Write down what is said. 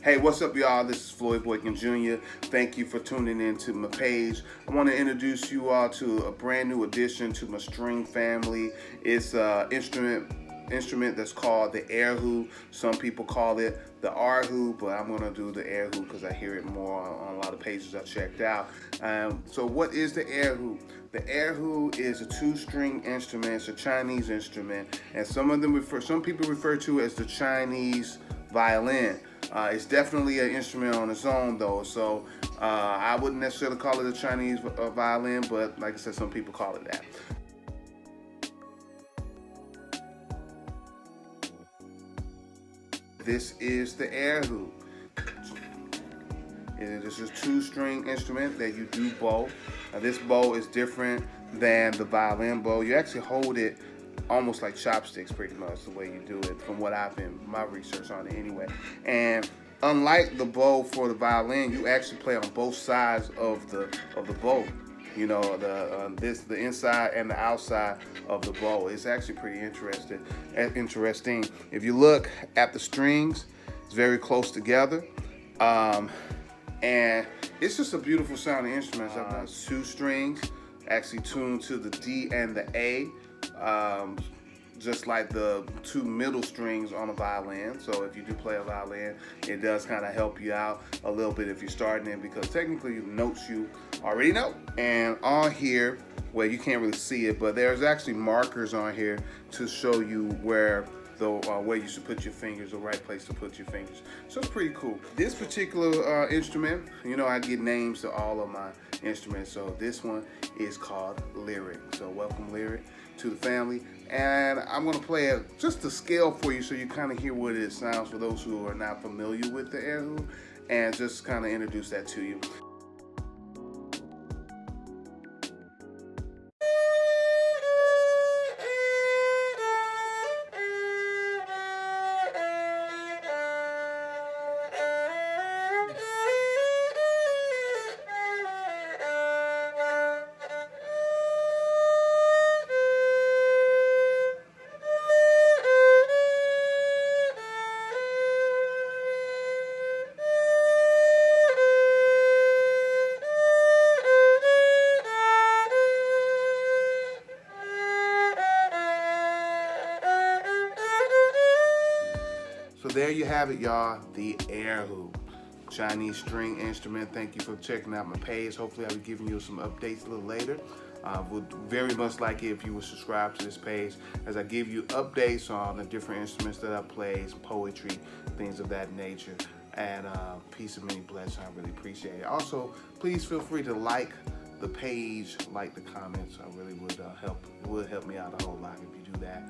Hey, what's up, y'all? This is Floyd Boykin Jr. Thank you for tuning in to my page. I want to introduce you all to a brand new addition to my string family. It's an instrument that's called the ERHU. Some people call it the ERHU, but I'm going to do the ERHU because I hear it more on a lot of pages I checked out. So what is the ERHU? The ERHU is a two-string instrument. It's a Chinese instrument, and some people refer to it as the Chinese violin. It's definitely an instrument on its own, though, so I wouldn't necessarily call it a Chinese violin, but like I said, some people call it that. This is the ERHU. It is a two-string instrument that you do bow. Now, this bow is different than the violin bow. You actually hold it almost like chopsticks, pretty much the way you do it, from what I've been my research on it anyway. And unlike the bow for the violin, you actually play on both sides of the bow. You know, the inside and the outside of the bow. It's actually pretty interesting. If you look at the strings, it's very close together. And it's just a beautiful sounding instrument. It's two strings, actually tuned to the D and the A, just like the two middle strings on a violin. So if you do play a violin, it does kind of help you out a little bit if you're starting in, because technically notes you already know. And on here, well, you can't really see it, but there's actually markers on here to show you where you should put your fingers, the right place to put your fingers. So it's pretty cool. This particular instrument, you know, I get names to all of my instruments. So this one is called Lyric. So welcome, Lyric, to the family. And I'm going to play just a scale for you so you kind of hear what it sounds for those who are not familiar with the ERHU, and just kind of introduce that to you. So there you have it, y'all, the ERHU, Chinese string instrument. Thank you for checking out my page. Hopefully I'll be giving you some updates a little later. Would very much like it if you would subscribe to this page, as I give you updates on the different instruments that I play, some poetry, things of that nature. And peace and many blessings. I really appreciate it. Also, please feel free to like the page, like the comments. I really would help. It would help me out a whole lot if you do that.